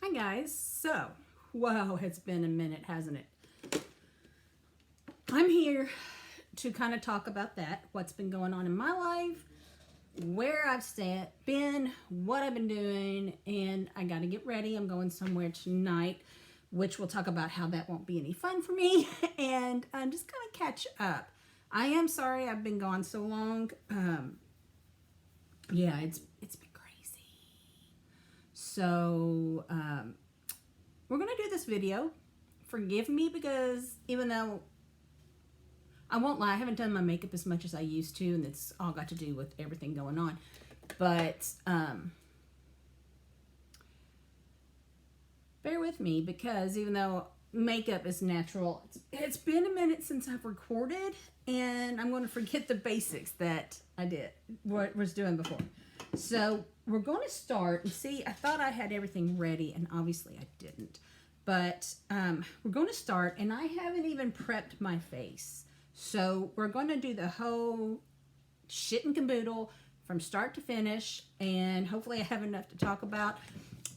Hi guys, so, whoa, it's been a minute, hasn't it? I'm here to kind of talk about that, what's been going on in my life, where I've been, what I've been doing, and I got to get ready. I'm going somewhere tonight, which we'll talk about how that won't be any fun for me, and I'm just kind of catch up. I am sorry I've been gone so long. Yeah, it's been crazy. So, we're going to do this video. Forgive me because even though I won't lie, I haven't done my makeup as much as I used to, and it's all got to do with everything going on. But bear with me because even though makeup is natural, it's been a minute since I've recorded, and I'm going to forget the basics that I was doing before. So we're going to start and see. I thought I had everything ready, and obviously I didn't. But we're going to start, and I haven't even prepped my face. So we're going to do the whole shit and caboodle from start to finish, and hopefully I have enough to talk about.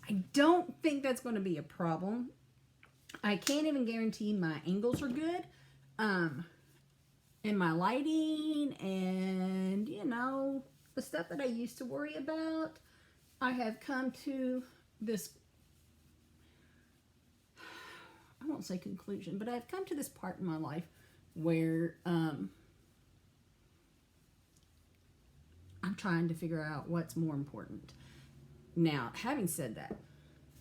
I don't think that's going to be a problem. I can't even guarantee my angles are good, and my lighting, and you know, the stuff that I used to worry about. I have come to this, I won't say conclusion, but I've come to this part in my life where I'm trying to figure out what's more important. Now, having said that,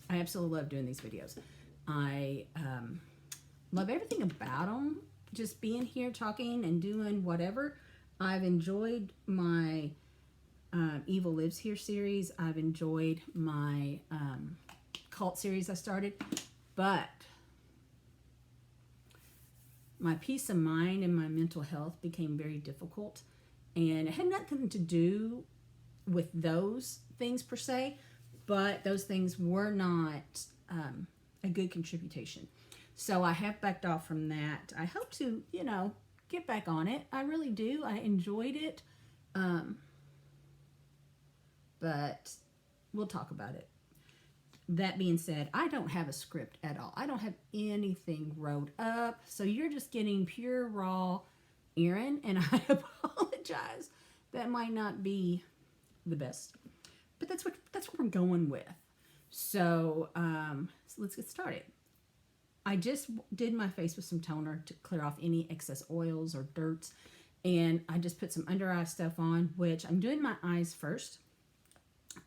I absolutely love doing these videos. I love everything about them. Just being here talking and doing whatever. I've enjoyed my Evil Lives Here series. I've enjoyed my cult series I started. But my peace of mind and my mental health became very difficult. And it had nothing to do with those things per se, but those things were not a good contribution. So I have backed off from that. I hope to, you know, get back on it. I really do. I enjoyed it. But we'll talk about it. That being said, I don't have a script at all. I don't have anything wrote up. So you're just getting pure raw Erin, and I apologize. That might not be the best. But that's what we're going with. So, so let's get started. I just did my face with some toner to clear off any excess oils or dirts. And I just put some under eye stuff on, which I'm doing my eyes first.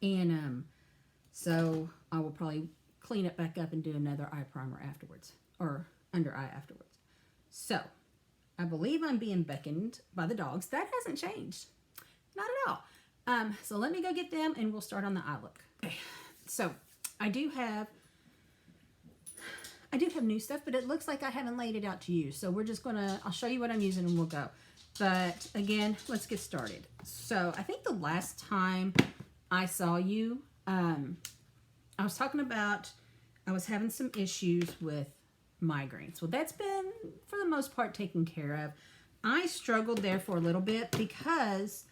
And so I will probably clean it back up and do another eye primer afterwards, or under eye afterwards. So I believe I'm being beckoned by the dogs. That hasn't changed. Not at all. So let me go get them and we'll start on the eye look. Okay. So I do have new stuff, but it looks like I haven't laid it out to you. So we're just I'll show you what I'm using and we'll go. But again, let's get started. So I think the last time I saw you, I was talking about I was having some issues with migraines. Well, that's been, for the most part, taken care of. I struggled there for a little bit because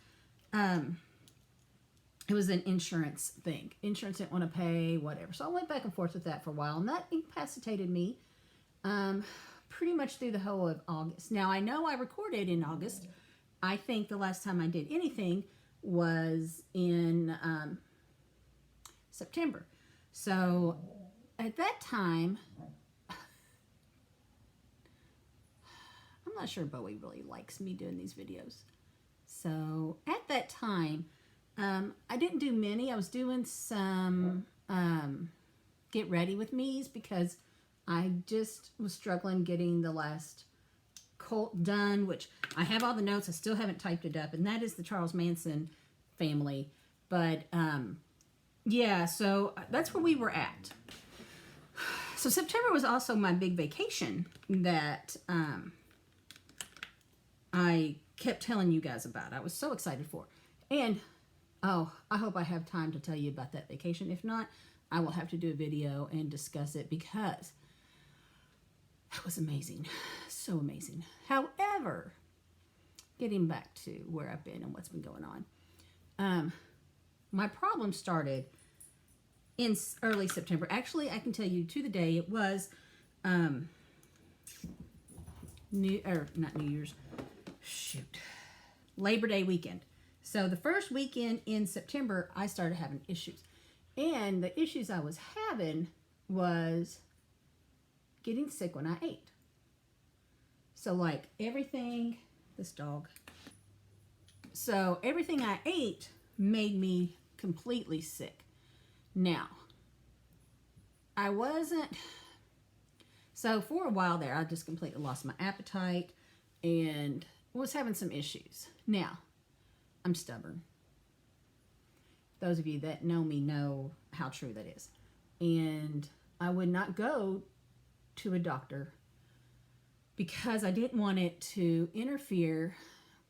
it was an insurance thing. Insurance didn't want to pay, whatever. So I went back and forth with that for a while, and that incapacitated me pretty much through the whole of August. Now, I know I recorded in August. I think the last time I did anything was in September. So at that time, I'm not sure Bowie really likes me doing these videos. So at that time, I didn't do many. I was doing some get ready with me's because I just was struggling getting the last cult done, which I have all the notes. I still haven't typed it up, and that is the Charles Manson family. But yeah, so that's where we were at. So September was also my big vacation that I kept telling you guys about. I was so excited for. And, oh, I hope I have time to tell you about that vacation. If not, I will have to do a video and discuss it because it was amazing. So amazing. However, getting back to where I've been and what's been going on. My problem started in early September. Actually, I can tell you to the day it was not New Year's. Shoot. Labor Day weekend. So the first weekend in September, I started having issues. And the issues I was having was getting sick when I ate. So like everything, this dog. So everything I ate made me completely sick. Now, I wasn't, so for a while there, I just completely lost my appetite and was having some issues. Now, I'm stubborn. Those of you that know me know how true that is. And I would not go to a doctor because I didn't want it to interfere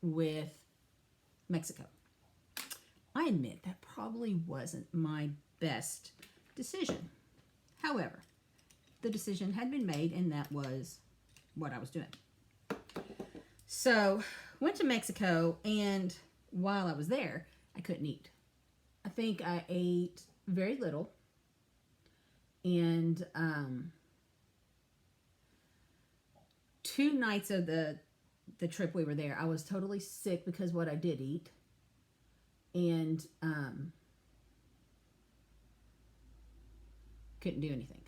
with Mexico. I admit that probably wasn't my best decision. However, the decision had been made and that was what I was doing. So, went to Mexico, and while I was there, I couldn't eat. I think I ate very little, and 2 nights of the trip we were there, I was totally sick because what I did eat, and couldn't do anything.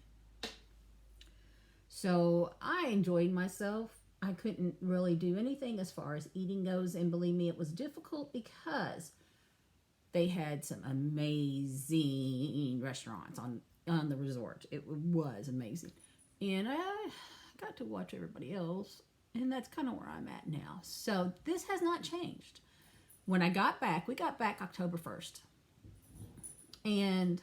So I enjoyed myself. I couldn't really do anything as far as eating goes, and believe me, it was difficult because they had some amazing restaurants on the resort. It was amazing. And I got to watch everybody else, and that's kind of where I'm at now. So this has not changed. When I got back, we got back October 1st. And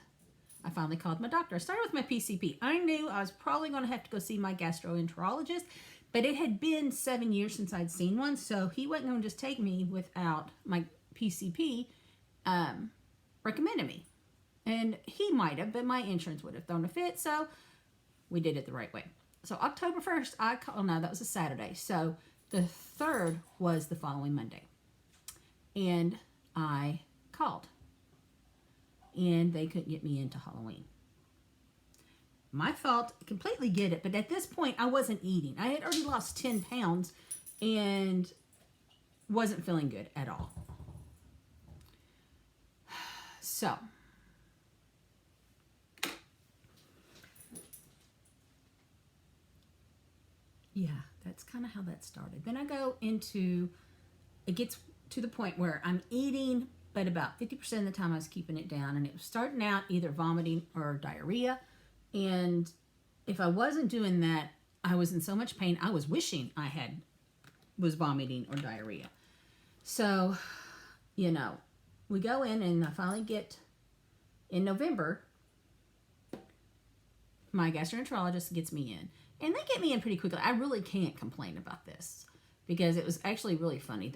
I finally called my doctor. I started with my PCP. I knew I was probably going to have to go see my gastroenterologist, but it had been 7 years since I'd seen one, so he wasn't going to just take me without my PCP recommending me. And he might have, but my insurance would have thrown a fit, so we did it the right way. So October 1st, I called, oh no, that was a Saturday. So the 3rd was the following Monday. And I called. And they couldn't get me into Halloween. My fault, I completely get it, but at this point I wasn't eating. I had already lost 10 pounds and wasn't feeling good at all. So, yeah, that's kind of how that started. Then I go into, it gets to the point where I'm eating, but about 50% of the time I was keeping it down, and it was starting out either vomiting or diarrhea. And if I wasn't doing that, I was in so much pain, I was wishing I was vomiting or diarrhea. So, you know, we go in, and I finally get, in November, my gastroenterologist gets me in. And they get me in pretty quickly. I really can't complain about this because it was actually really funny.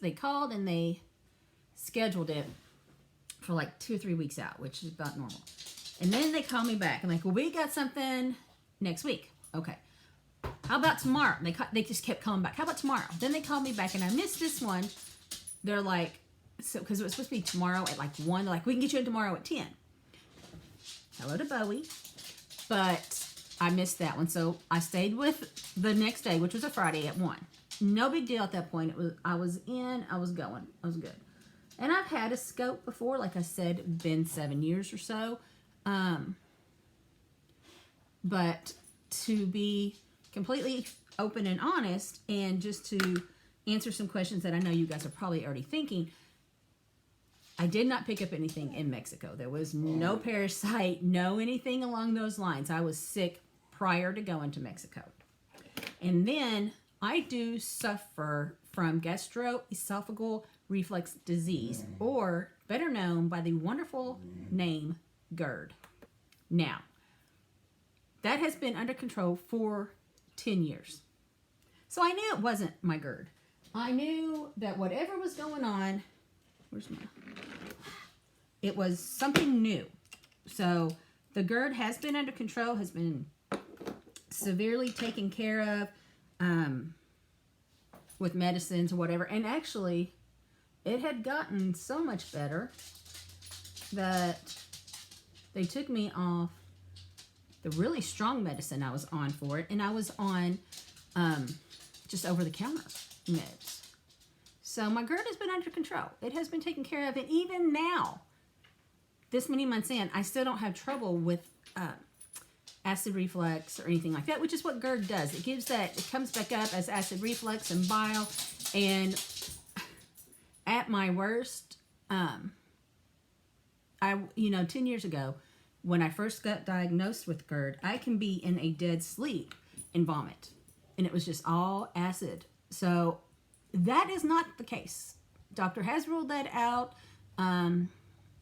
They called and they scheduled it for like 2 or 3 weeks out, which is about normal. And then they call me back and like, well, we got something next week. Okay. How about tomorrow? They just kept calling back. How about tomorrow? Then they called me back and I missed this one. They're like, so because it was supposed to be tomorrow at like 1. They're like, we can get you in tomorrow at 10. Hello to Bowie. But I missed that one. So I stayed with the next day, which was a Friday at 1. No big deal at that point. I was going. I was good. And I've had a scope before. Like I said, been 7 years or so. But to be completely open and honest and just to answer some questions that I know you guys are probably already thinking, I did not pick up anything in Mexico. There was no parasite, no anything along those lines. I was sick prior to going to Mexico. And then I do suffer from gastroesophageal reflux disease, or better known by the wonderful name GERD. Now, that has been under control for 10 years. So I knew it wasn't my GERD. I knew that whatever was going on, it was something new. So the GERD has been under control, has been severely taken care of with medicines or whatever. And actually, it had gotten so much better that they took me off the really strong medicine I was on for it, and I was on just over-the-counter meds. So my GERD has been under control. It has been taken care of, and even now, this many months in, I still don't have trouble with acid reflux or anything like that, which is what GERD does. It gives that, it comes back up as acid reflux and bile, and at my worst, 10 years ago, when I first got diagnosed with GERD, I can be in a dead sleep and vomit. And it was just all acid. So that is not the case. Doctor has ruled that out.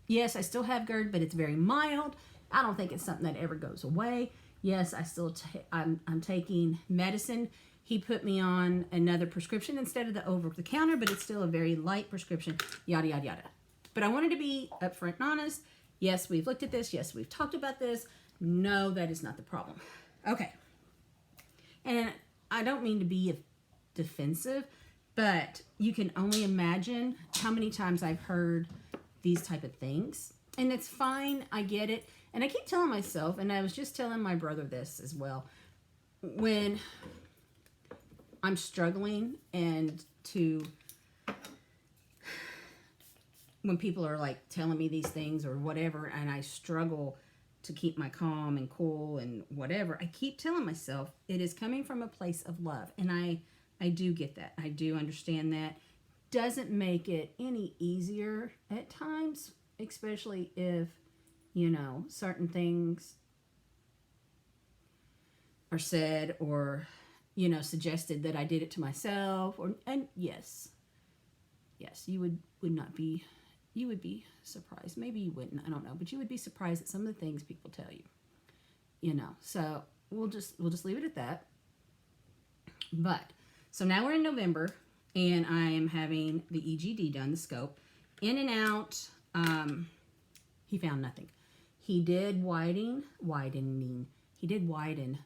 Yes, I still have GERD, but it's very mild. I don't think it's something that ever goes away. Yes, I'm taking medicine. He put me on another prescription instead of the over-the-counter, but it's still a very light prescription, yada, yada, yada. But I wanted to be upfront and honest. Yes, we've looked at this. Yes, we've talked about this. No, that is not the problem. Okay. And I don't mean to be defensive, but you can only imagine how many times I've heard these type of things. And it's fine. I get it. And I keep telling myself, and I was just telling my brother this as well, when I'm struggling when people are like telling me these things or whatever, and I struggle to keep my calm and cool and whatever, I keep telling myself it is coming from a place of love. And I do get that. I do understand that. Doesn't make it any easier at times, especially if, certain things are said or, suggested that I did it to myself. And yes, you would be surprised. Maybe you wouldn't, I don't know, but you would be surprised at some of the things people tell you, so we'll just leave it at that. But so now we're in November, and I am having the EGD done, the scope, in and out. He found nothing. He did widen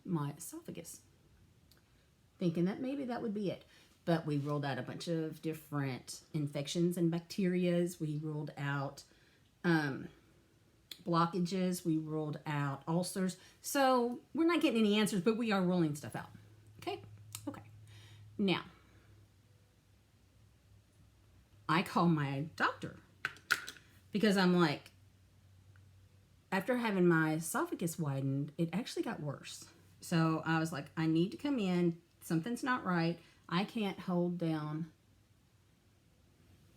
my esophagus, thinking that maybe that would be it. But we ruled out a bunch of different infections and bacterias. We ruled out blockages. We ruled out ulcers. So we're not getting any answers, but we are ruling stuff out. Okay? Okay. Now, I call my doctor because I'm like, after having my esophagus widened, it actually got worse. So I was like, I need to come in. Something's not right. I can't hold down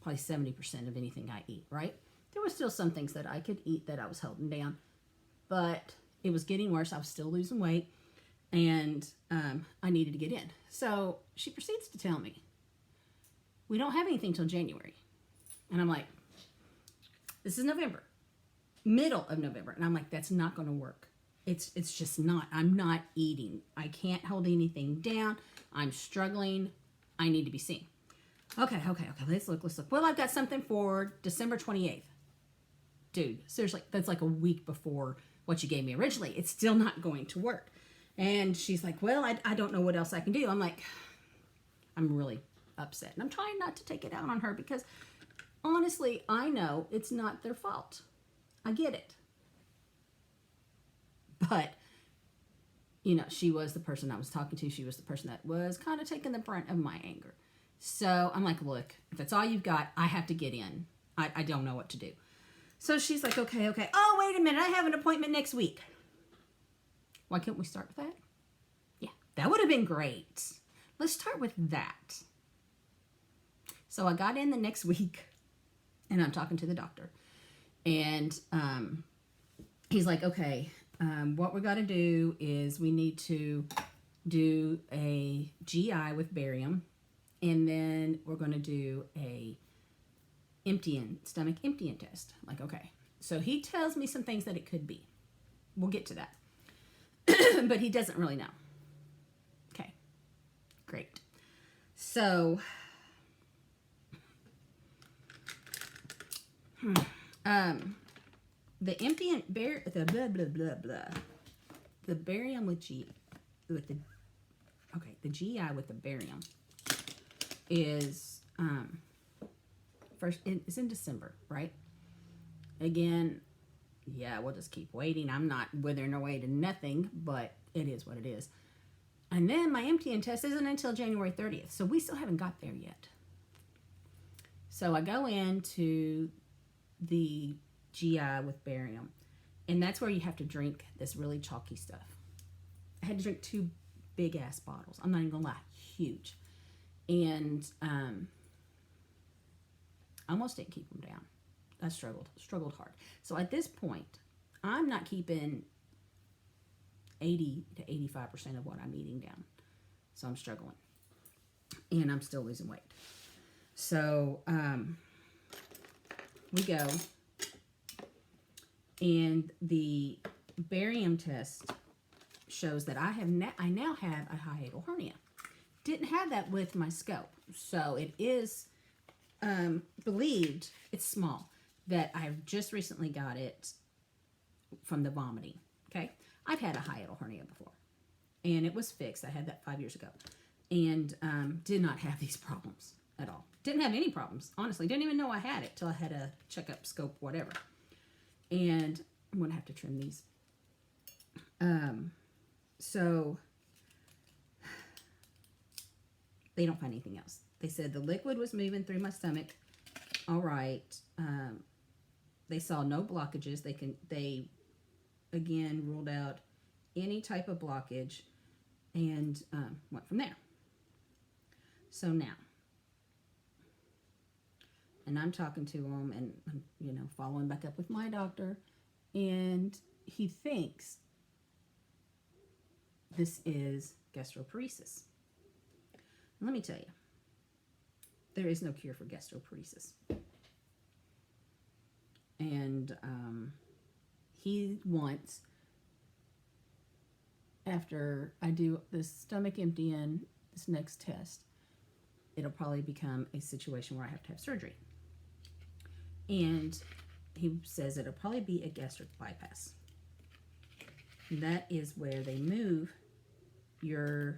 probably 70% of anything I eat, right? There were still some things that I could eat that I was holding down, but it was getting worse. I was still losing weight, and I needed to get in. So she proceeds to tell me, we don't have anything till January. And I'm like, this is November, middle of November. And I'm like, that's not going to work. It's just not. I'm not eating. I can't hold anything down. I'm struggling. I need to be seen. Okay. Let's look. Well, I've got something for December 28th. Dude, seriously, that's like a week before what you gave me originally. It's still not going to work. And she's like, well, I don't know what else I can do. I'm like, I'm really upset. And I'm trying not to take it out on her because, honestly, I know it's not their fault. I get it. But, she was the person I was talking to. She was the person that was kind of taking the brunt of my anger. So I'm like, look, if that's all you've got, I have to get in. I don't know what to do. So she's like, okay. Oh, wait a minute. I have an appointment next week. Why can't we start with that? Yeah, that would have been great. Let's start with that. So I got in the next week, and I'm talking to the doctor. And he's like, okay, what we got to do is we need to do a GI with barium, and then we're going to do a stomach emptying test. I'm like, okay. So he tells me some things that it could be. We'll get to that. But he doesn't really know. Okay. Great. So, the emptying the barium with the GI with the barium is first. It's in December, right? Again, yeah, we'll just keep waiting. I'm not withering away to nothing, but it is what it is. And then my emptying test isn't until January 30th, so we still haven't got there yet. So I go into the GI with barium, and that's where you have to drink this really chalky stuff. I had to drink 2 big ass bottles. I'm not even gonna lie, huge. And I almost didn't keep them down. I struggled hard. So at this point, I'm not keeping 80 to 85% of what I'm eating down. So I'm struggling. And I'm still losing weight. So we go. And the barium test shows that I now have a hiatal hernia. Didn't have that with my scope. So it is believed, it's small, that I've just recently got it from the vomiting. Okay, I've had a hiatal hernia before, and it was fixed. I had that 5 years ago, and did not have these problems at all. Didn't have any problems, honestly. Didn't even know I had it till I had a checkup, scope, whatever. And I'm gonna have to trim these. So they don't find anything else. They said the liquid was moving through my stomach. All right. They saw no blockages. They again ruled out any type of blockage, and went from there. So now, and I'm talking to him, and I'm, following back up with my doctor, and he thinks this is gastroparesis. And let me tell you, there is no cure for gastroparesis. And he wants, after I do this stomach emptying, this next test, it'll probably become a situation where I have to have surgery. And he says it'll probably be a gastric bypass. And that is where they move your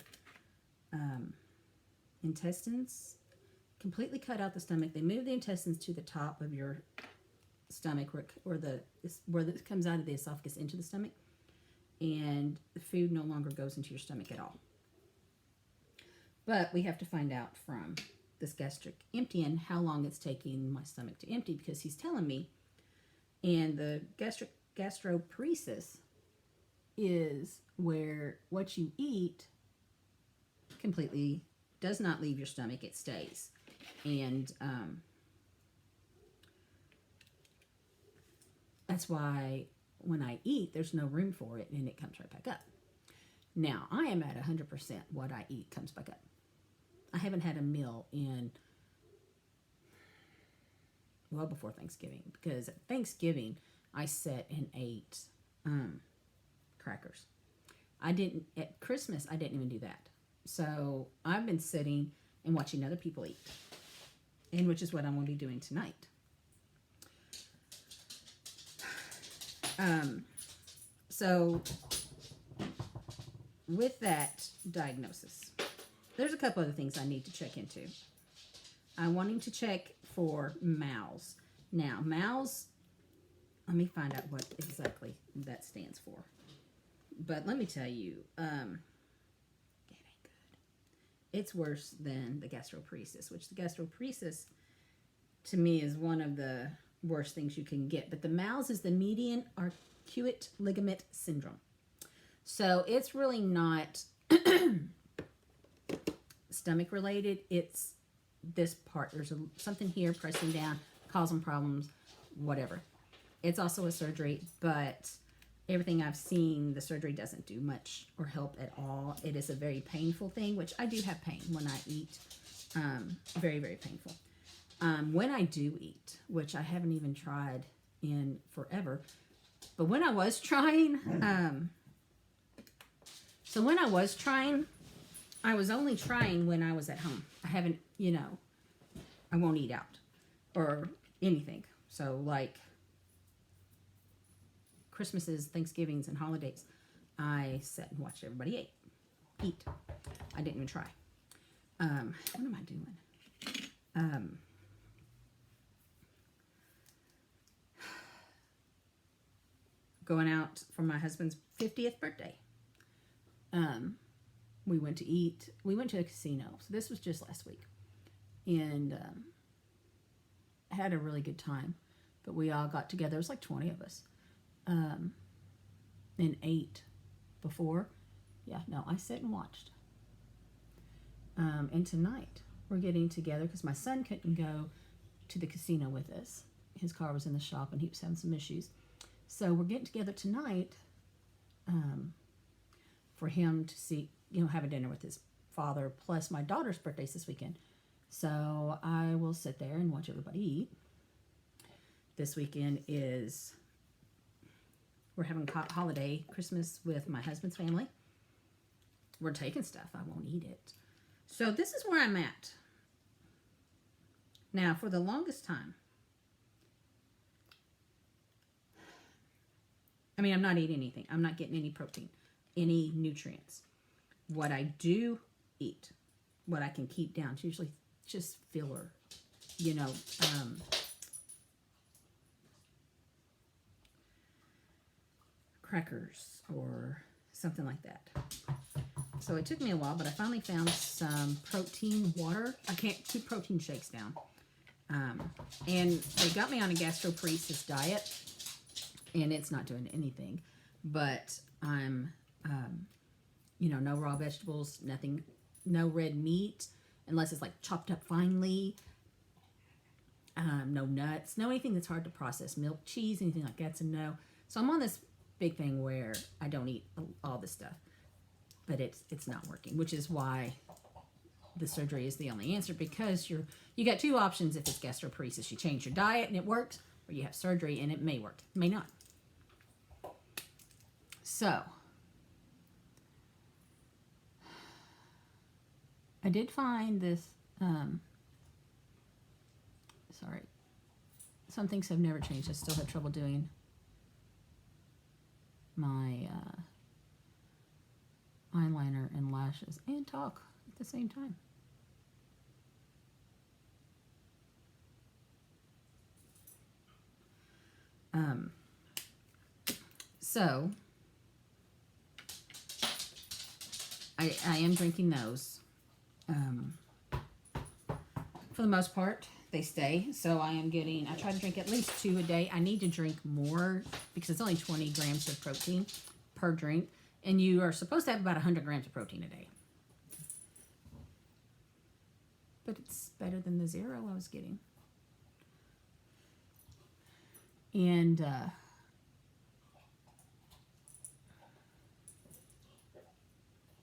intestines, completely cut out the stomach. They move the intestines to the top of your stomach, where it comes out of the esophagus into the stomach, and the food no longer goes into your stomach at all. But we have to find out from this gastric emptying how long it's taking my stomach to empty, because he's telling me, and the gastroparesis is where what you eat completely does not leave your stomach, it stays. And that's why when I eat, there's no room for it, and it comes right back up. Now, I am at 100% what I eat comes back up. I haven't had a meal in, well, before Thanksgiving, because at Thanksgiving, I sat and ate crackers. At Christmas, I didn't even do that. So I've been sitting and watching other people eat, and which is what I'm going to be doing tonight. So with that diagnosis, there's a couple other things I need to check into. I'm wanting to check for MALS. Now, MALS, let me find out what exactly that stands for. But let me tell you, it ain't good. It's worse than the gastroparesis, which the gastroparesis, to me, is one of the worst things you can get. But the MALS is the median arcuate ligament syndrome. So it's really not stomach related. It's this part. There's something here pressing down, causing problems, whatever. It's also a surgery, but everything I've seen, the surgery doesn't do much or help at all. It is a very painful thing, which I do have pain when I eat. Very, very painful. When I do eat, which I haven't even tried in forever, but when I was trying, I was only trying when I was at home. I haven't, I won't eat out or anything. So like Christmases, Thanksgivings, and holidays, I sat and watched everybody eat. I didn't even try. What am I doing? going out for my husband's 50th birthday. We went to eat. We went to a casino. So this was just last week. And had a really good time. But we all got together. It was like 20 of us. And ate before. Yeah, no, I sat and watched. And tonight we're getting together because my son couldn't go to the casino with us. His car was in the shop and he was having some issues. So we're getting together tonight for him to see, have a dinner with his father. Plus my daughter's birthday's this weekend. So I will sit there and watch everybody eat. This weekend we're having holiday Christmas with my husband's family. We're taking stuff. I won't eat it. So this is where I'm at. Now, for the longest time, I'm not eating anything. I'm not getting any protein, any nutrients. What I do eat, what I can keep down, it's usually just filler, crackers or something like that. So it took me a while, but I finally found some protein water. I can't keep protein shakes down. And they got me on a gastroparesis diet, and it's not doing anything. But I'm, no raw vegetables, nothing, no red meat, unless it's like chopped up finely. No nuts, no anything that's hard to process. Milk, cheese, anything like that's a no. So I'm on this big thing where I don't eat all this stuff. But it's not working, which is why the surgery is the only answer, because you got two options if it's gastroparesis. You change your diet and it works, or you have surgery and it may work, may not. So I did find this, sorry, some things have never changed. I still have trouble doing my eyeliner and lashes and talk at the same time. So I am drinking those. For the most part, they stay. So I try to drink at least 2 a day. I need to drink more because it's only 20 grams of protein per drink. And you are supposed to have about 100 grams of protein a day. But it's better than the 0 I was getting. And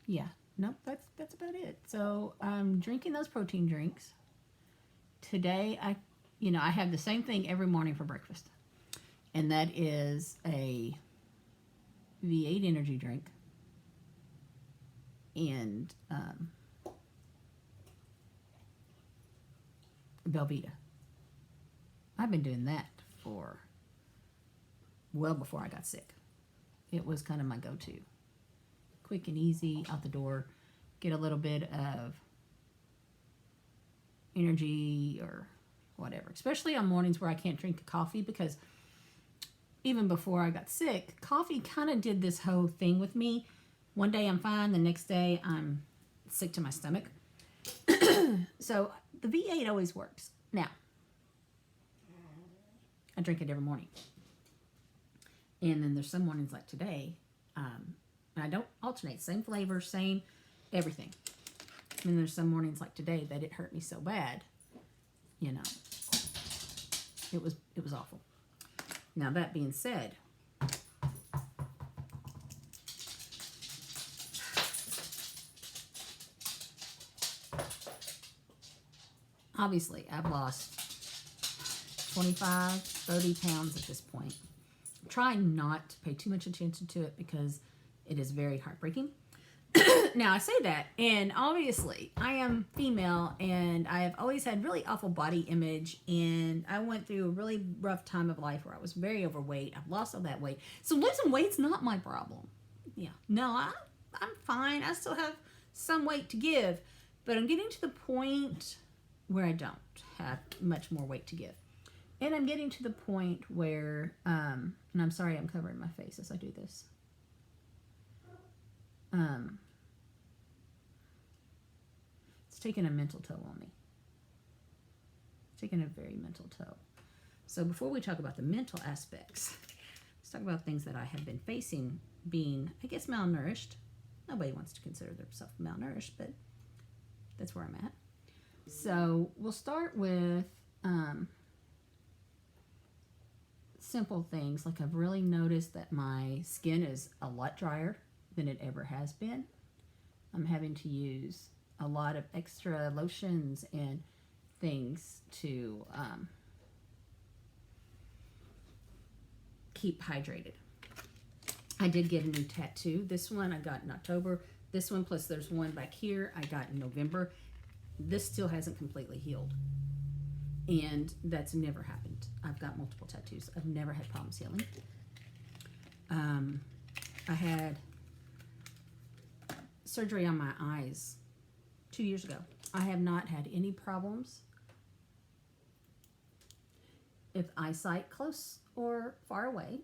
yeah, nope, that's about it. So I'm drinking those protein drinks. Today, I have the same thing every morning for breakfast. And that is a V8 energy drink and Belvita. I've been doing that for well before I got sick. It was kind of my go-to. Quick and easy, out the door, get a little bit of energy or whatever. Especially on mornings where I can't drink a coffee, because even before I got sick, coffee kind of did this whole thing with me. One day I'm fine, the next day I'm sick to my stomach. So the V8 always works. Now, I drink it every morning. And then there's some mornings like today, and I don't alternate, same flavor, same everything. And then there's some mornings like today that it hurt me so bad, it was awful. Now, that being said, obviously, I've lost 25, 30 pounds at this point. I'm trying not to pay too much attention to it because it is very heartbreaking. Now, I say that, and obviously, I am female, and I have always had really awful body image, and I went through a really rough time of life where I was very overweight. I've lost all that weight. So losing weight's not my problem. Yeah. No, I'm fine. I still have some weight to give, but I'm getting to the point where I don't have much more weight to give. And I'm getting to the point where, and I'm sorry I'm covering my face as I do this. It's taking a mental toll on me. It's taking a very mental toll. So before we talk about the mental aspects, let's talk about things that I have been facing being, I guess, malnourished. Nobody wants to consider themselves malnourished, but that's where I'm at. So we'll start with simple things. Like I've really noticed that my skin is a lot drier than it ever has been. I'm having to use a lot of extra lotions and things to keep hydrated. I did get a new tattoo. This one I got in October. This one, plus there's one back here I got in November. This still hasn't completely healed. And that's never happened. I've got multiple tattoos. I've never had problems healing. I had surgery on my eyes 2 years ago. I have not had any problems with eyesight close or far away.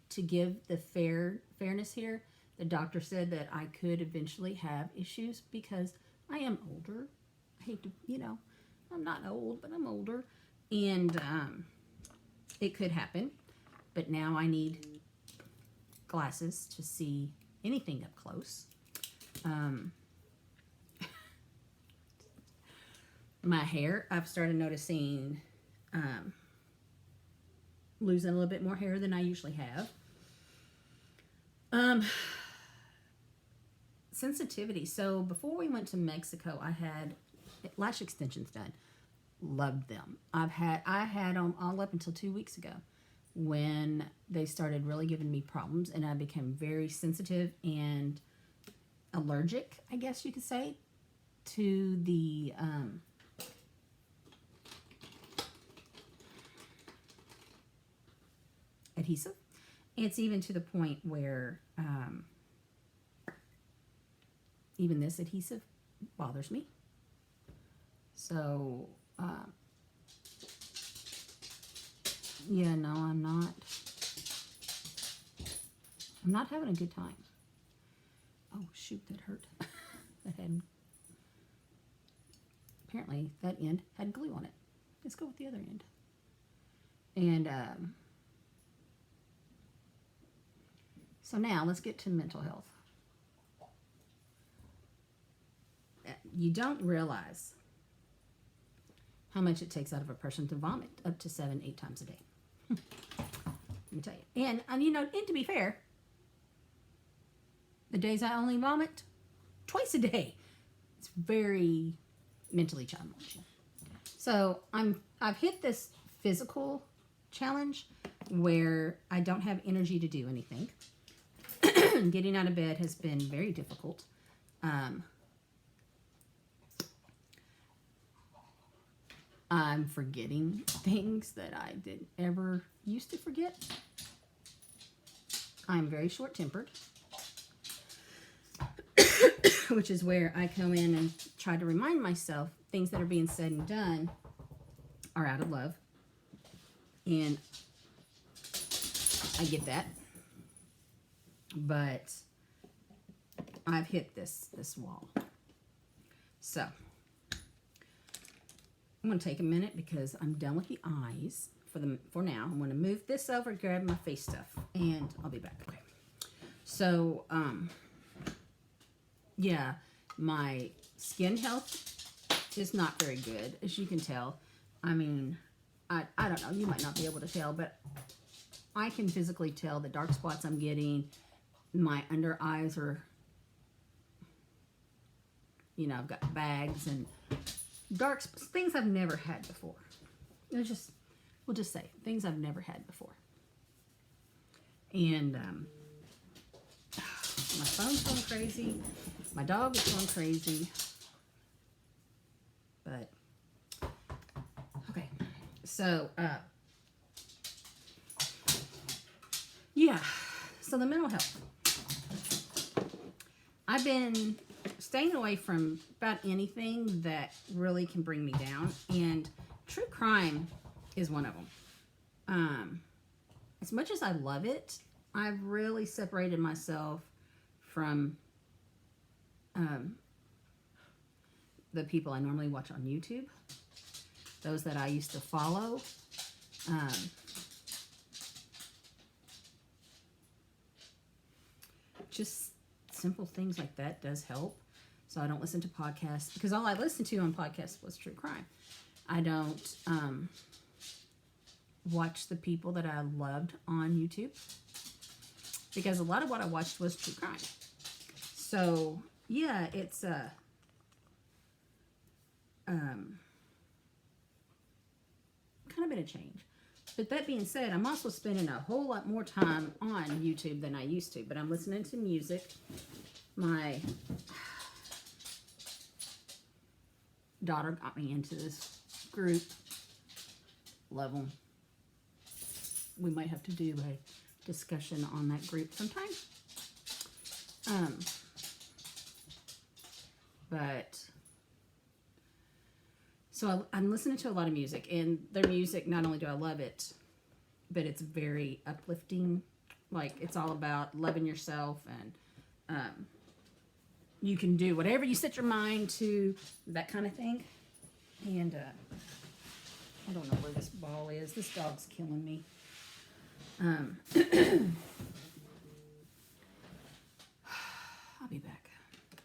To give the fairness here, the doctor said that I could eventually have issues because I am older. I hate to, I'm not old, but I'm older. And it could happen. But now I need glasses to see anything up close. My hair, I've started noticing losing a little bit more hair than I usually have. Sensitivity. So before we went to Mexico, I had lash extensions done. Loved them. I had them all up until 2 weeks ago when they started really giving me problems, and I became very sensitive and allergic, I guess you could say, to the adhesive. It's even to the point where even this adhesive bothers me. So, yeah, no, I'm not having a good time. Oh, shoot, that hurt. Apparently that end had glue on it. Let's go with the other end. And, so now let's get to mental health. You don't realize how much it takes out of a person to vomit up to 7-8 times a day. Let me tell you. And to be fair, the days I only vomit, twice a day. It's very mentally challenging. So I've hit this physical challenge where I don't have energy to do anything. Getting out of bed has been very difficult. I'm forgetting things that I didn't ever used to forget. I'm very short-tempered, which is where I come in and try to remind myself things that are being said and done are out of love. And I get that. But I've hit this wall. So I'm going to take a minute because I'm done with the eyes for now. I'm going to move this over, grab my face stuff, and I'll be back. Okay. So, yeah, my skin health is not very good, as you can tell. I mean, I don't know. You might not be able to tell, but I can physically tell the dark spots I'm getting. My under eyes are, I've got bags and dark things I've never had before. We'll just say things I've never had before. And my phone's going crazy. My dog is going crazy. But okay, so yeah. So the mental health. I've been staying away from about anything that really can bring me down. And true crime is one of them. As much as I love it, I've really separated myself from the people I normally watch on YouTube, those that I used to follow. Just simple things like that does help. So I don't listen to podcasts, because all I listened to on podcasts was true crime. I don't watch the people that I loved on YouTube, because a lot of what I watched was true crime. So yeah, it's kind of been a change. But that being said, I'm also spending a whole lot more time on YouTube than I used to. But I'm listening to music. My daughter got me into this group. Love them. We might have to do a discussion on that group sometime. But so I'm listening to a lot of music, and their music, not only do I love it, but it's very uplifting. Like, it's all about loving yourself, and you can do whatever you set your mind to, that kind of thing. And I don't know where this ball is. This dog's killing me. I'll be back.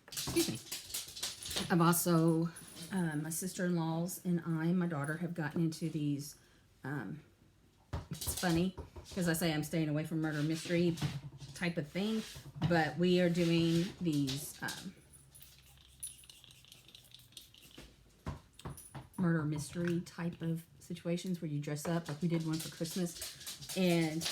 Excuse me. I've also, my sister-in-laws and my daughter have gotten into these, it's funny, because I say I'm staying away from murder mystery type of thing, but we are doing these murder mystery type of situations where you dress up. Like, we did one for Christmas, and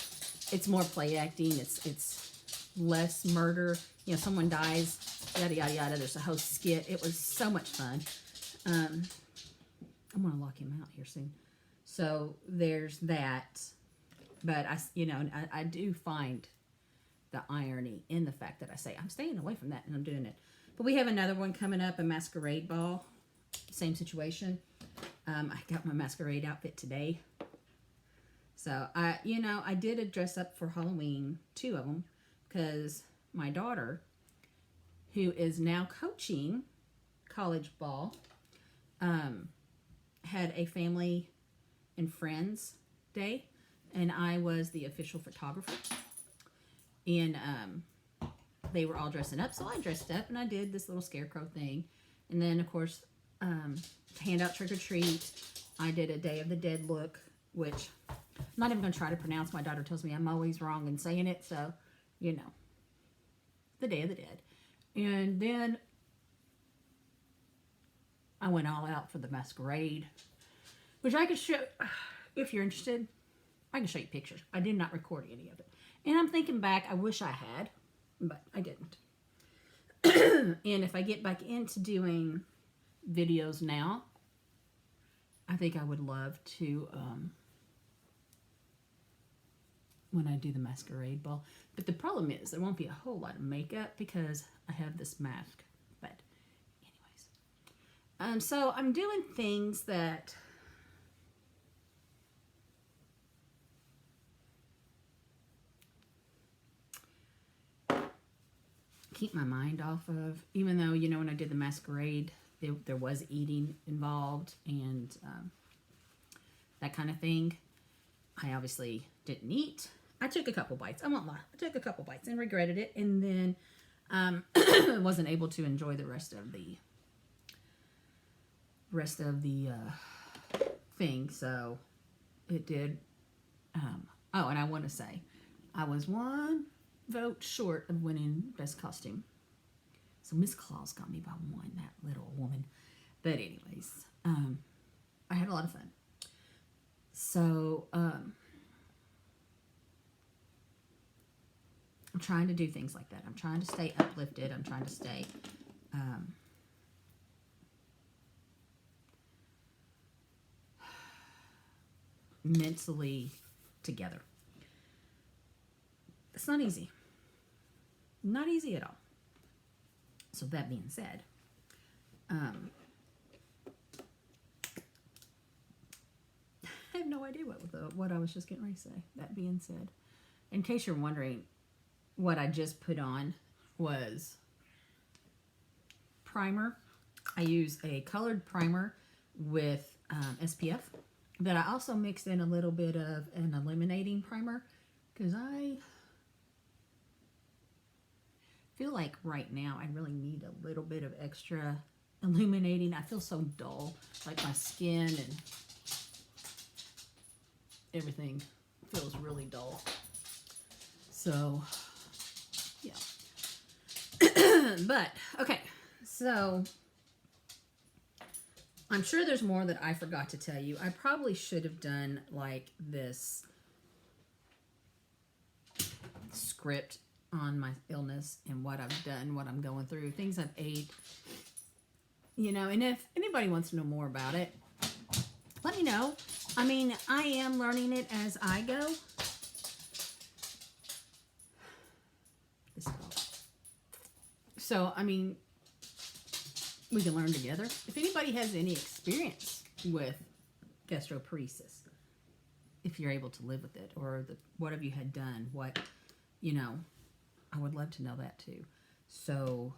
it's more play acting. It's less murder. You know, someone dies, yada, yada, yada. There's a whole skit. It was so much fun. I'm going to lock him out here soon. So there's that. But, I do find the irony in the fact that I say, I'm staying away from that, and I'm doing it. But we have another one coming up, a masquerade ball. Same situation. I got my masquerade outfit today. So, I did a dress up for Halloween, 2 of them, because my daughter, who is now coaching college ball, had a family and friends day, and I was the official photographer. And they were all dressing up, so I dressed up, and I did this little scarecrow thing. And then, of course, hand out trick or treat. I did a Day of the Dead look, which I'm not even going to try to pronounce. My daughter tells me I'm always wrong in saying it, so, the Day of the Dead. And then I went all out for the masquerade, which I could show, if you're interested, I can show you pictures. I did not record any of it. And I'm thinking back, I wish I had, but I didn't. And if I get back into doing videos now, I think I would love to, when I do the masquerade ball. But the problem is, there won't be a whole lot of makeup because I have this mask. But anyways. So I'm doing things that keep my mind off of, even though, when I did the masquerade, there was eating involved and that kind of thing. I obviously didn't eat. I took a couple bites. I won't lie. I took a couple bites and regretted it, and then wasn't able to enjoy the rest of the thing. So it did. Oh, and I want to say, I was 1 vote short of winning Best Costume. So Miss Claus got me by 1, that little woman. But anyways, I had a lot of fun. So, I'm trying to do things like that. I'm trying to stay uplifted. I'm trying to stay, mentally together. It's not easy. Not easy at all. So that being said, I've had no idea what I was just getting ready to say. That being said, in case you're wondering, what I just put on was primer. I use a colored primer with SPF, but I also mixed in a little bit of an illuminating primer because I feel like right now I really need a little bit of extra illuminating. I feel so dull, like my skin and everything feels really dull. So, yeah. But, okay, so I'm sure there's more that I forgot to tell you. I probably should have done like this script on my illness and what I've done, what I'm going through, things I've ate, you know, and if anybody wants to know more about it, let me know. I mean, I am learning it as I go. So, I mean, we can learn together. If anybody has any experience with gastroparesis, if you're able to live with it, or what have you had done, what, you know, I would love to know that too. So,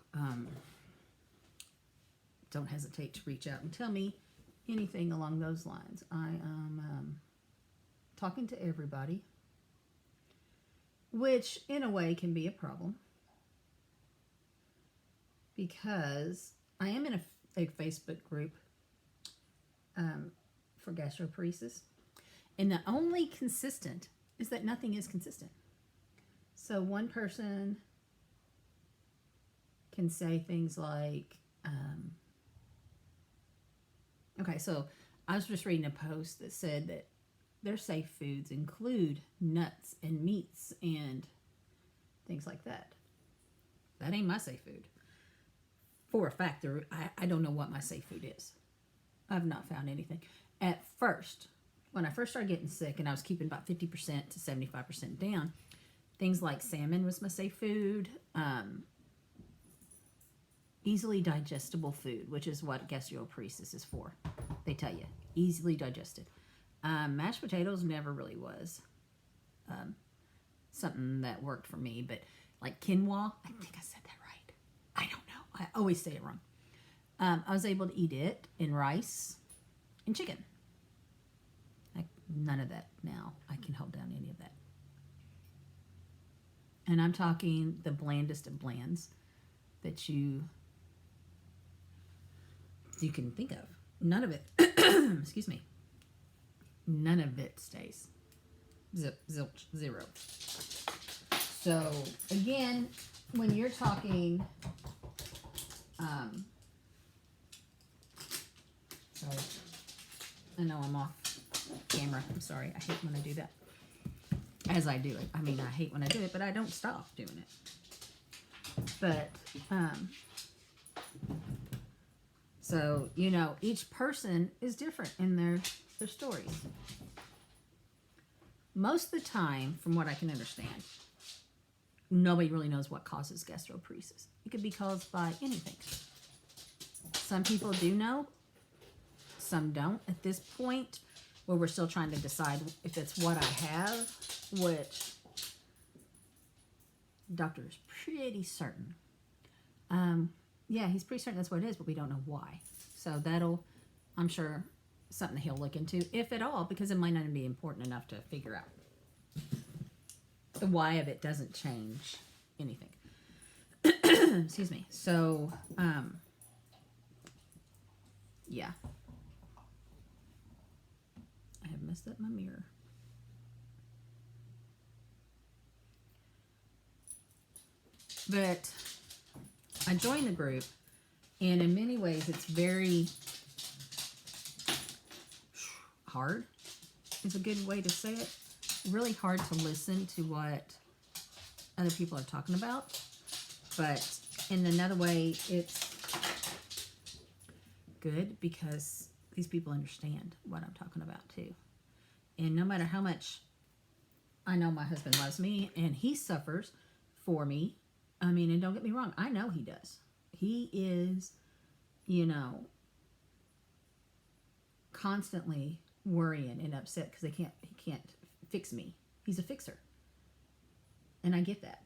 don't hesitate to reach out and tell me anything along those lines. I am talking to everybody, which in a way can be a problem because I am in a Facebook group for gastroparesis, and the only consistent is that nothing is consistent. So one person can say things like, okay, so I was just reading a post that said that their safe foods include nuts and meats and things like that. That ain't my safe food. For a fact, I don't know what my safe food is. I've not found anything. At first, when I first started getting sick and I was keeping about 50% to 75% down, things like salmon was my safe food. Easily digestible food, which is what gastroparesis is for. They tell you, easily digested. Mashed potatoes never really was something that worked for me, but like quinoa, I think I said that right. I don't know. I always say it wrong. I was able to eat it in rice and chicken. None of that now. I can hold down any of that. And I'm talking the blandest of blands that you can think of. None of it, excuse me, none of it stays. Zilch, zero. So, again, when you're talking, sorry, I know I'm off camera. I'm sorry. I hate when I do that. As I do it. I mean, I hate when I do it, but I don't stop doing it. But, so, you know, each person is different in their stories. Most of the time, from what I can understand, nobody really knows what causes gastroparesis. It could be caused by anything. Some people do know, some don't. At this point, where we're still trying to decide if it's what I have, which the doctor is pretty certain. Yeah, he's pretty certain that's what it is, but we don't know why. So that'll, I'm sure, something he'll look into, if at all, because it might not be important enough to figure out. The why of it doesn't change anything. Excuse me. So, yeah. I have messed up my mirror. But I joined the group, and in many ways it's very hard, is a good way to say it. Really hard to listen to what other people are talking about. But in another way, it's good because these people understand what I'm talking about too. And no matter how much I know my husband loves me and he suffers for me, I mean, and don't get me wrong, I know he does. He is, you know, constantly worrying and upset because he can't fix me. He's a fixer. And I get that.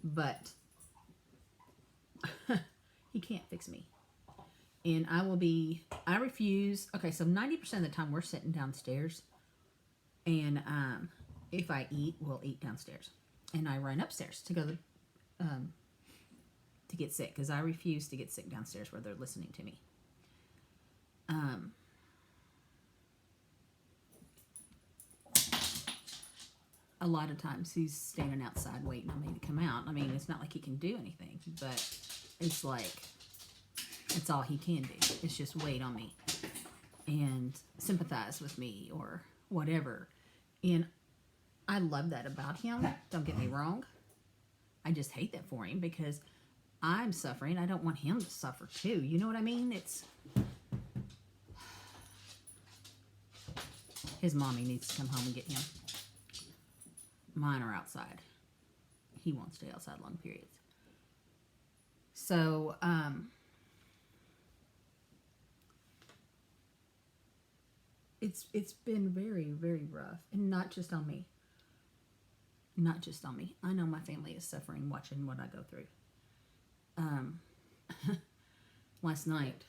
But he can't fix me. And I refuse. Okay, so 90% of the time we're sitting downstairs. And if I eat, we'll eat downstairs. And I run upstairs to go to get sick. Because I refuse to get sick downstairs where they're listening to me. A lot of times he's standing outside waiting on me to come out. I mean, it's not like he can do anything, but it's like, it's all he can do. It's just wait on me and sympathize with me or whatever. And I love that about him. Don't get me wrong. I just hate that for him because I'm suffering. I don't want him to suffer too. You know what I mean? It's... His mommy needs to come home and get him. Mine are outside. He won't stay outside long periods. So, it's been very, very rough. And not just on me. Not just on me. I know my family is suffering watching what I go through. Last night,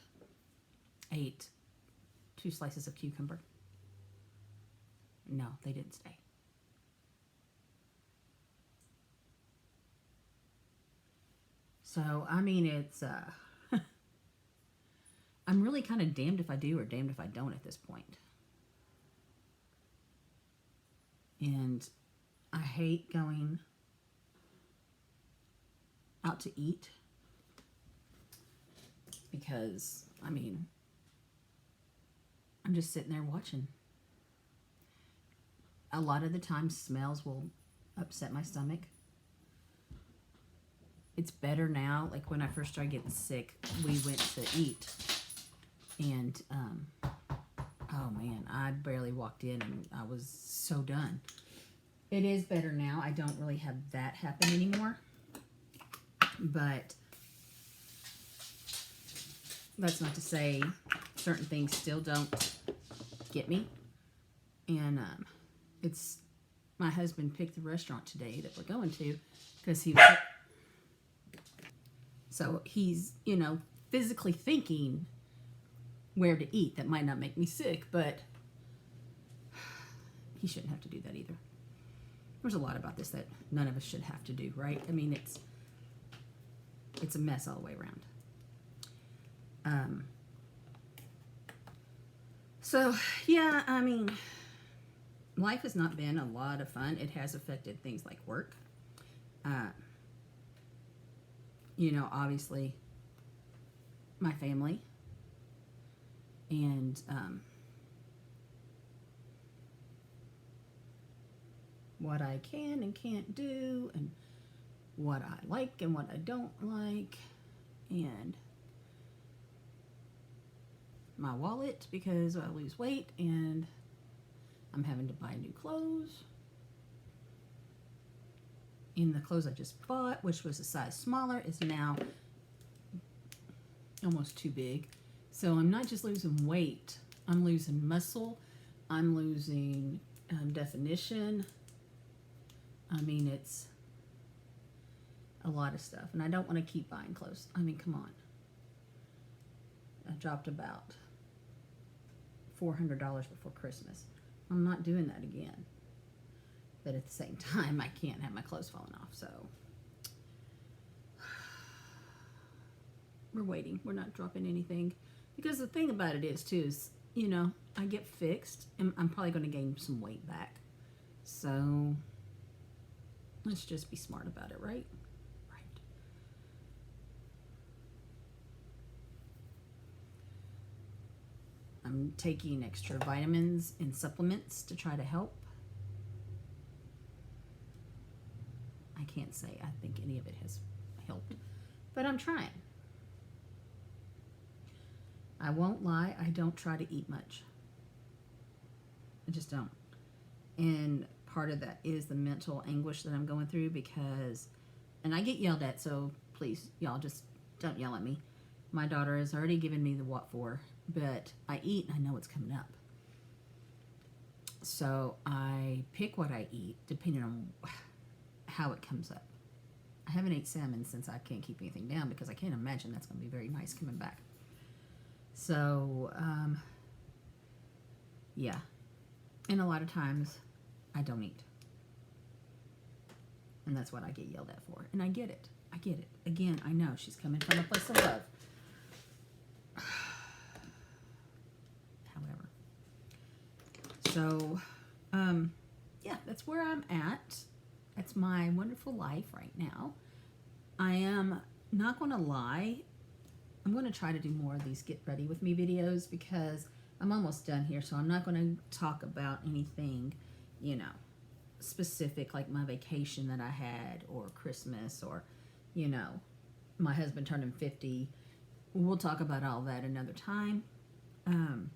I ate 2 slices of cucumber. No, they didn't stay. So, I mean, it's, I'm really kind of damned if I do or damned if I don't at this point. And I hate going out to eat because, I mean, I'm just sitting there watching. A lot of the time, smells will upset my stomach. It's better now. Like when I first started getting sick, we went to eat. And, oh man, I barely walked in and I was so done. It is better now. I don't really have that happen anymore. But that's not to say certain things still don't get me. And it's, my husband picked the restaurant today that we're going to because he was... So he's, you know, physically thinking where to eat. That might not make me sick, but he shouldn't have to do that either. There's a lot about this that none of us should have to do, right? I mean, it's a mess all the way around. So, yeah, I mean, life has not been a lot of fun. It has affected things like work. You know, obviously, my family, and what I can and can't do, and what I like and what I don't like, and my wallet because I lose weight and I'm having to buy new clothes. And the clothes I just bought, which was a size smaller, is now almost too big. So I'm not just losing weight. I'm losing muscle. I'm losing definition. I mean, it's a lot of stuff. And I don't want to keep buying clothes. I mean, come on. I dropped about $400 before Christmas. I'm not doing that again. But at the same time, I can't have my clothes falling off, so we're waiting. We're not dropping anything. Because the thing about it is, too, is, you know, I get fixed, and I'm probably going to gain some weight back. So let's just be smart about it, right? Right. I'm taking extra vitamins and supplements to try to help. I can't say I think any of it has helped, but I'm trying. I won't lie, I don't try to eat much. I just don't. And part of that is the mental anguish that I'm going through because, and I get yelled at, so please, y'all just don't yell at me. My daughter has already given me the what for, but I eat and I know it's coming up. So I pick what I eat depending on how it comes up. I haven't ate salmon since I can't keep anything down because I can't imagine that's going to be very nice coming back. So, yeah. And a lot of times I don't eat. And that's what I get yelled at for. And I get it. I get it. Again, I know she's coming from a place of love. However. So, yeah, that's where I'm at. That's my wonderful life right now. I am not going to lie. I'm going to try to do more of these get ready with me videos because I'm almost done here. So I'm not going to talk about anything, you know, specific like my vacation that I had or Christmas or, you know, my husband turning 50. We'll talk about all that another time. I'm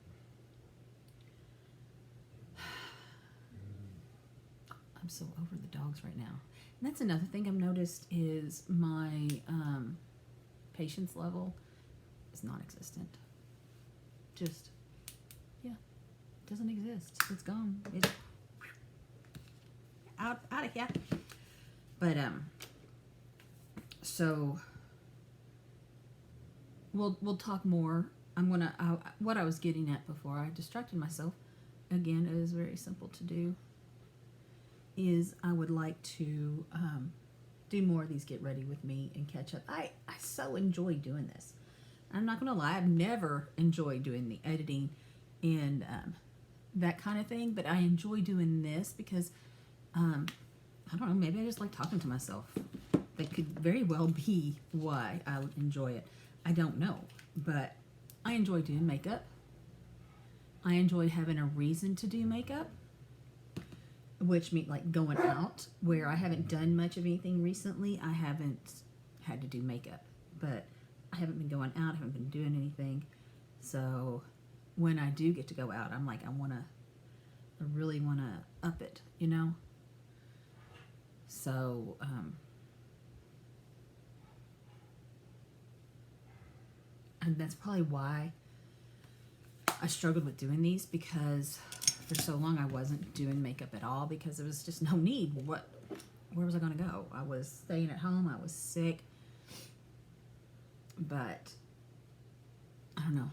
so over the dogs right now. And that's another thing I've noticed is my patience level is non-existent. Just, yeah, doesn't exist. It's gone. It's out of here. But so we'll talk more. What I was getting at before I distracted myself. Again, it is very simple to do. Is I would like to do more of these get ready with me and catch up. I so enjoy doing this. I'm not gonna lie, I've never enjoyed doing the editing and that kind of thing, but I enjoy doing this because I don't know, maybe I just like talking to myself. That could very well be why I would enjoy it. I don't know, but I enjoy doing makeup. I enjoy having a reason to do makeup, which means like going out where I haven't done much of anything recently. I haven't had to do makeup, but I haven't been going out. I haven't been doing anything. So when I do get to go out, I'm like, I really want to up it, you know? So, and that's probably why I struggled with doing these because for so long I wasn't doing makeup at all because there was just no need. Where was I going to go? I was staying at home. I was sick. But I don't know.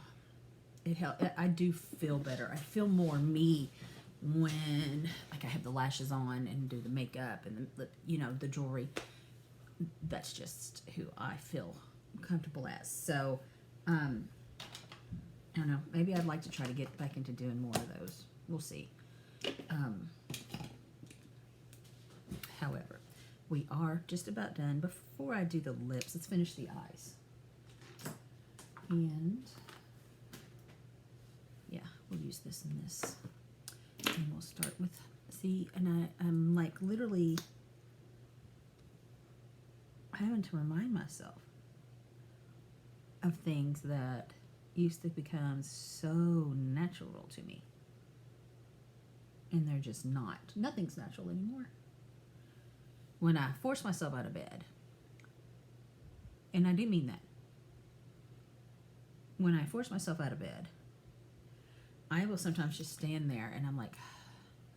It helped. I do feel better. I feel more me when like I have the lashes on and do the makeup and the you know, the jewelry. That's just who I feel comfortable as. So I don't know. Maybe I'd like to try to get back into doing more of those. We'll see. However, we are just about done. Before I do the lips, let's finish the eyes. And yeah, we'll use this and this. And we'll start with, see, and I'm like literally having to remind myself of things that used to become so natural to me. And they're just not. Nothing's natural anymore. When I force myself out of bed, and I do mean that. When I force myself out of bed, I will sometimes just stand there and I'm like,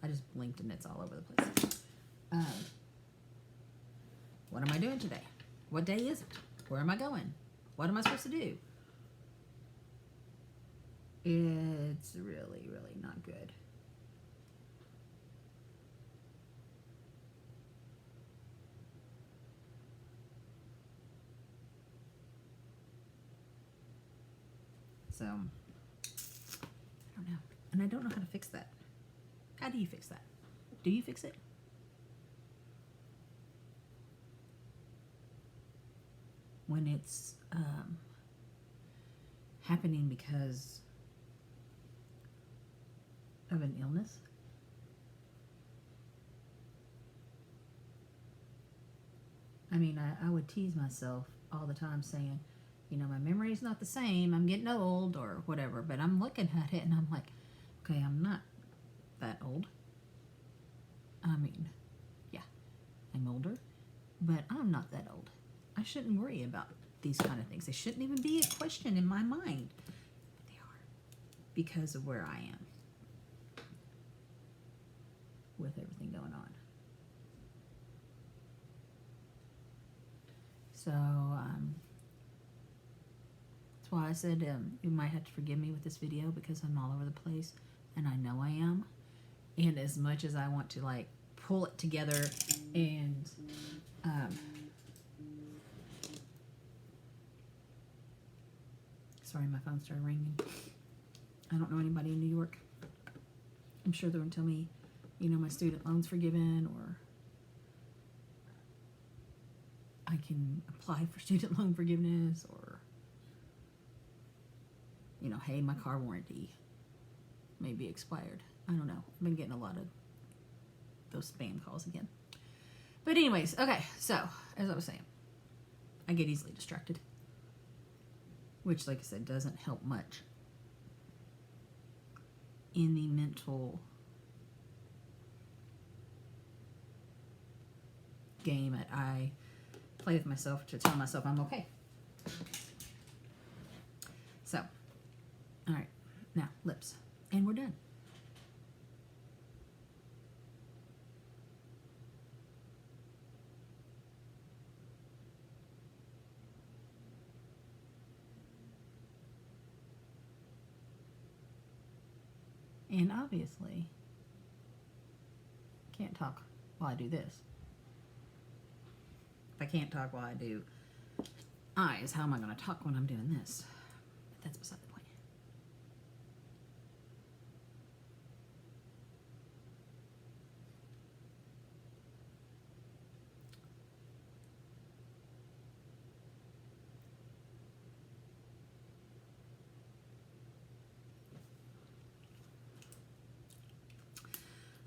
I just blinked and it's all over the place. What am I doing today? What day is it? Where am I going? What am I supposed to do? It's really, really not good. So, I don't know. And I don't know how to fix that. How do you fix that? Do you fix it? When it's happening because of an illness? I mean, I would tease myself all the time saying, you know, my memory is not the same. I'm getting old or whatever. But I'm looking at it and I'm like, okay, I'm not that old. I mean, yeah, I'm older, but I'm not that old. I shouldn't worry about these kind of things. They shouldn't even be a question in my mind. But they are because of where I am. So that's why I said you might have to forgive me with this video because I'm all over the place, and I know I am. And as much as I want to like pull it together and sorry, my phone started ringing. I don't know anybody in New York. I'm sure they're going to tell me, you know, my student loan's forgiven, or I can apply for student loan forgiveness, or, you know, hey, my car warranty may be expired. I don't know. I've been getting a lot of those spam calls again. But anyways, okay, so as I was saying, I get easily distracted, which, like I said, doesn't help much in the mental game that I play with myself to tell myself I'm okay. So, all right, now lips, and we're done. And obviously, I can't talk while I do this. If I can't talk while I do eyes, how am I going to talk when I'm doing this? But that's beside the point.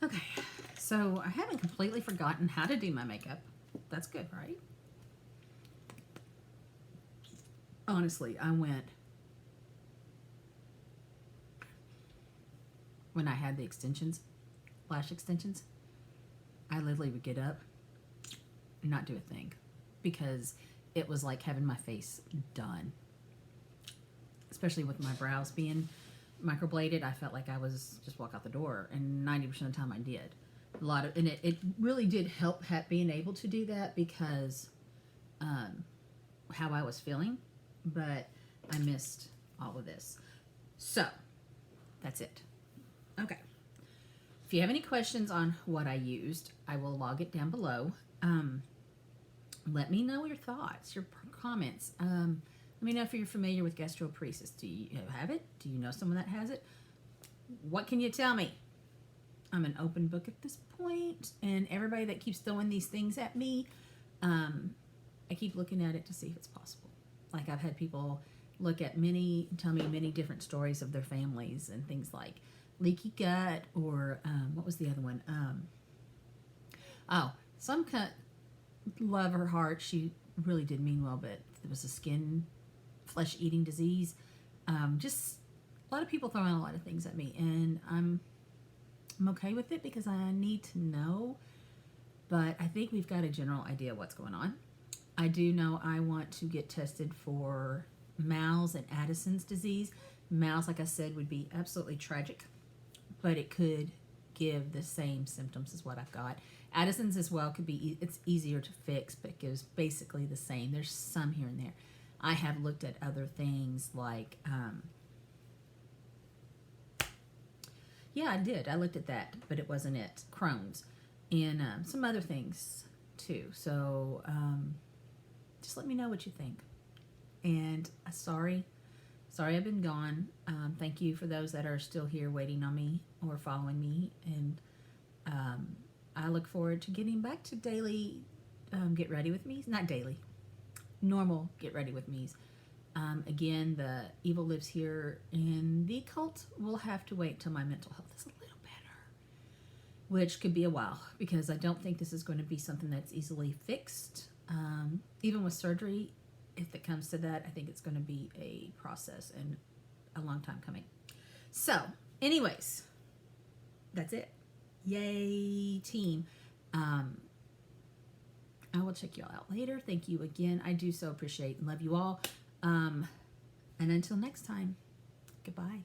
Okay, so I haven't completely forgotten how to do my makeup. That's good, right? Honestly, I went, when I had the extensions, lash extensions, I literally would get up and not do a thing because it was like having my face done. Especially with my brows being microbladed, I felt like I was just walk out the door, and 90% of the time I did. A lot of, and it really did help being able to do that because how I was feeling, but I missed all of this. So that's it. Okay. If you have any questions on what I used, I will log it down below. Let me know your thoughts, your comments. Let me know if you're familiar with gastroparesis. Do you have it? Do you know someone that has it? What can you tell me? I'm an open book at this point, and everybody that keeps throwing these things at me, I keep looking at it to see if it's possible. Like, I've had people look at tell me many different stories of their families and things like leaky gut, or what was the other one? Some love her heart. She really did mean well, but it was a flesh-eating disease. Just a lot of people throwing a lot of things at me, and I'm okay with it because I need to know, but I think we've got a general idea of what's going on. I do know I want to get tested for Mal's and Addison's disease. Mal's, like I said, would be absolutely tragic, but it could give the same symptoms as what I've got. Addison's as well could be, it's easier to fix, but it gives basically the same. There's some here and there. I have looked at other things like, yeah, I did. I looked at that, but it wasn't it. Crohn's and some other things too. So just let me know what you think. And sorry I've been gone. Thank you for those that are still here waiting on me or following me. And I look forward to getting back to daily get ready with me's. Not daily, normal get ready with me's. Again, the evil lives here, and the occult will have to wait till my mental health is a little better, which could be a while because I don't think this is going to be something that's easily fixed. Even with surgery, if it comes to that, I think it's going to be a process and a long time coming. So, anyways, that's it. Yay, team. I will check you all out later. Thank you again. I do so appreciate and love you all. And until next time, goodbye.